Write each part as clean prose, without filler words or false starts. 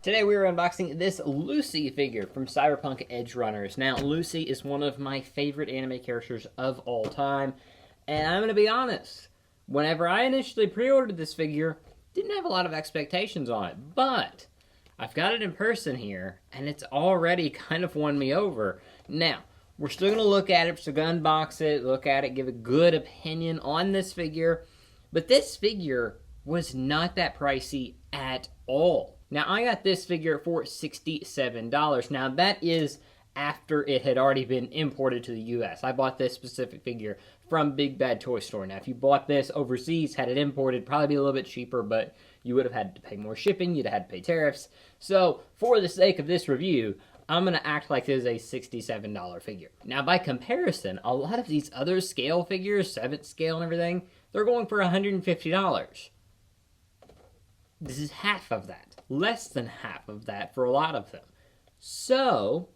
Today we are unboxing this Lucy figure from Cyberpunk Edgerunners. Now, Lucy is one of my favorite anime characters of all time, and I'm going to be honest, whenever I initially pre-ordered this figure, didn't have a lot of expectations on it, but I've got it in person here, and it's already kind of won me over. Now, we're still going to look at it, we're still going to unbox it, look at it, give a good opinion on this figure, but this figure was not that pricey at all. Now, I got this figure for $67. Now, that is after it had already been imported to the US. I bought this specific figure from Big Bad Toy Store. Now, if you bought this overseas, had it imported, probably be a little bit cheaper, but you would have had to pay more shipping, you'd have had to pay tariffs. So, for the sake of this review, I'm going to act like this is a $67 figure. Now, by comparison, a lot of these other scale figures, 7th scale and everything, they're going for $150. This is half of that. Less than half of that for a lot of them. So,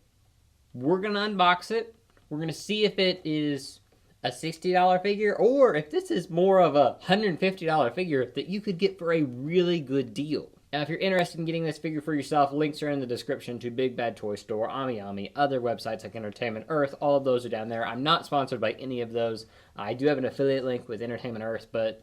we're going to unbox it. We're going to see if it is a $60 figure or if this is more of a $150 figure that you could get for a really good deal. Now, if you're interested in getting this figure for yourself, links are in the description to Big Bad Toy Store, AmiAmi, other websites like Entertainment Earth. All of those are down there. I'm not sponsored by any of those. I do have an affiliate link with Entertainment Earth, but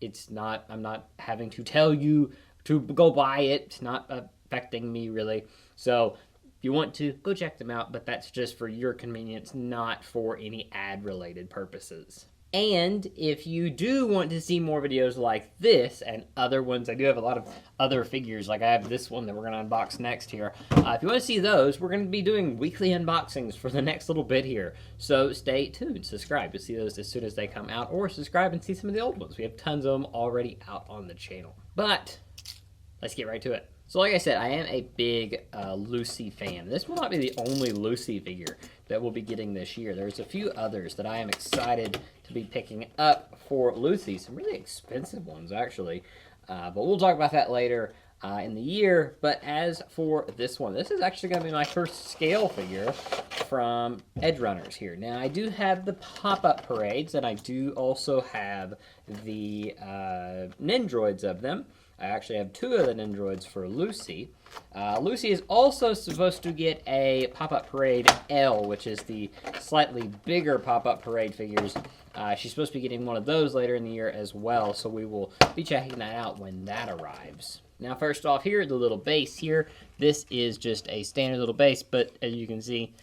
I'm not having to tell you to go buy it. It's not affecting me, really. So, if you want to, go check them out, but that's just for your convenience, not for any ad-related purposes. And if you do want to see more videos like this and other ones, I do have a lot of other figures, like I have this one that we're going to unbox next here. If you want to see those, we're going to be doing weekly unboxings for the next little bit here. So stay tuned, subscribe to see those as soon as they come out, or subscribe and see some of the old ones. We have tons of them already out on the channel. But let's get right to it. So like I said, I am a big Lucy fan. This will not be the only Lucy figure that we'll be getting this year. There's a few others that I am excited to be picking up for Lucy. Some really expensive ones, actually. But we'll talk about that later in the year. But as for this one, this is actually going to be my first scale figure from Edgerunners here. Now, I do have the pop-up parades, and I do also have the Nendroids of them. I actually have 2 of the Nendroids for Lucy. Lucy is also supposed to get a Pop-Up Parade L, which is the slightly bigger Pop-Up Parade figures. She's supposed to be getting one of those later in the year as well, so we will be checking that out when that arrives. Now, first off here, the little base here. This is just a standard little base, but as you can see,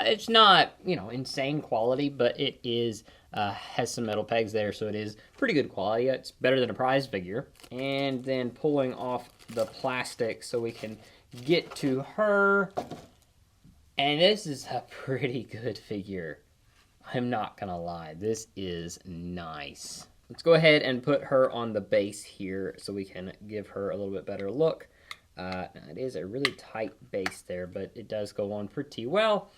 it's not, insane quality, but it is has some metal pegs there, so it is pretty good quality. It's better than a prize figure. And then pulling off the plastic so we can get to her. And this is a pretty good figure. I'm not gonna lie, this is nice. Let's go ahead and put her on the base here so we can give her a little bit better look. Now it is a really tight base there, but it does go on pretty well.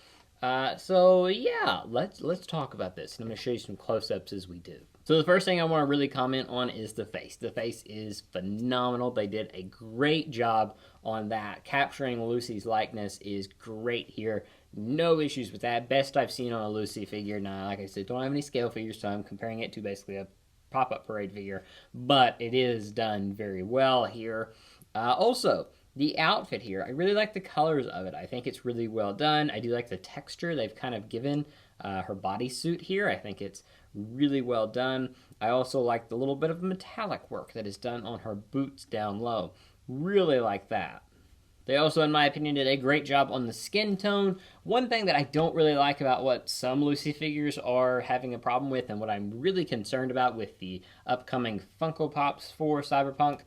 So yeah, let's talk about this. I'm going to show you some close-ups as we do. So the first thing I want to really comment on is the face. The face is phenomenal. They did a great job on that. Capturing Lucy's likeness is great here. No issues with that. Best I've seen on a Lucy figure. Now, like I said, don't have any scale figures, so I'm comparing it to basically a pop-up parade figure. But it is done very well here. Also, the outfit here, I really like the colors of it. I think it's really well done. I do like the texture they've kind of given her bodysuit here. I think it's really well done. I also like the little bit of metallic work that is done on her boots down low. Really like that. They also, in my opinion, did a great job on the skin tone. One thing that I don't really like about what some Lucy figures are having a problem with, and what I'm really concerned about with the upcoming Funko Pops for Cyberpunk,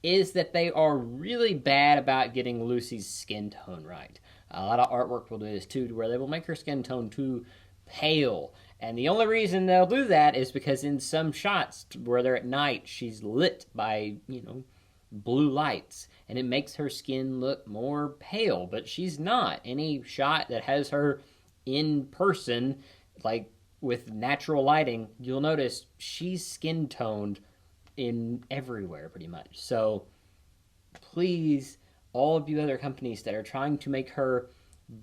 is that they are really bad about getting Lucy's skin tone right. A lot of artwork will do this too, to where they will make her skin tone too pale. And the only reason they'll do that is because in some shots where they're at night, she's lit by, blue lights. And it makes her skin look more pale, but she's not. Any shot that has her in person, like with natural lighting, you'll notice she's skin toned in everywhere pretty much. So please, all of you other companies that are trying to make her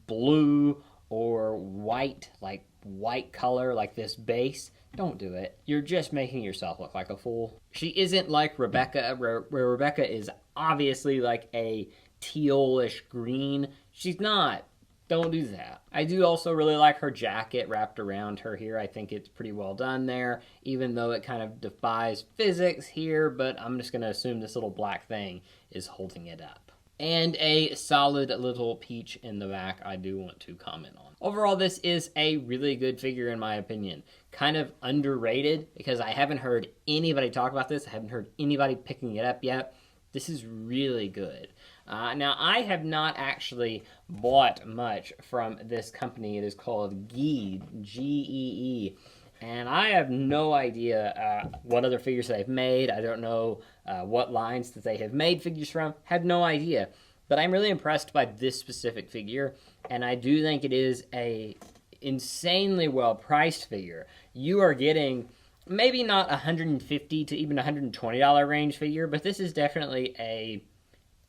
blue or white, like white color, like this base, don't do it. You're just making yourself look like a fool. She isn't like Rebecca, where Rebecca is obviously like a tealish green. She's not. Don't do that. I do also really like her jacket wrapped around her here. I think it's pretty well done there, even though it kind of defies physics here, but I'm just going to assume this little black thing is holding it up. And a solid little peach in the back I do want to comment on. Overall, this is a really good figure in my opinion. Kind of underrated because I haven't heard anybody talk about this. I haven't heard anybody picking it up yet. This is really good. Now, I have not actually bought much from this company. It is called Geed, G-E-E. And I have no idea what other figures they've made. I don't know what lines that they have made figures from. Have no idea. But I'm really impressed by this specific figure. And I do think it is a insanely well-priced figure. You are getting maybe not $150 to even $120 range figure, but this is definitely a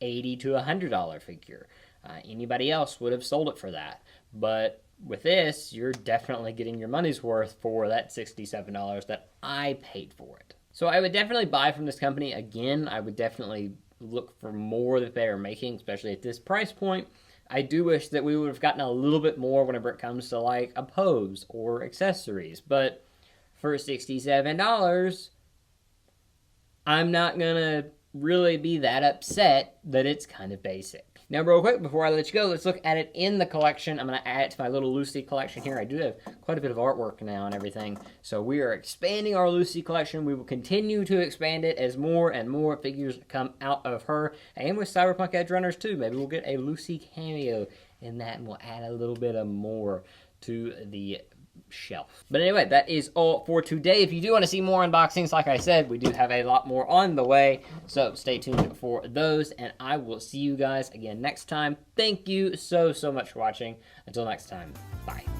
$80 to $100 figure. Anybody else would have sold it for that. But with this, you're definitely getting your money's worth for that $67 that I paid for it. So I would definitely buy from this company. Again, I would definitely look for more that they are making, especially at this price point. I do wish that we would have gotten a little bit more whenever it comes to like a pose or accessories. But for $67, I'm not gonna really be that upset that it's kind of basic. Now, real quick, before I let you go, let's look at it in the collection. I'm going to add it to my little Lucy collection here. I do have quite a bit of artwork now and everything. So we are expanding our Lucy collection. We will continue to expand it as more and more figures come out of her. And with Cyberpunk Edgerunners too. Maybe we'll get a Lucy cameo in that and we'll add a little bit of more to the shelf. But anyway, that is all for today. If you do want to see more unboxings, like I said, we do have a lot more on the way, so stay tuned for those, and I will see you guys again next time. Thank you so much for watching. Until next time, bye.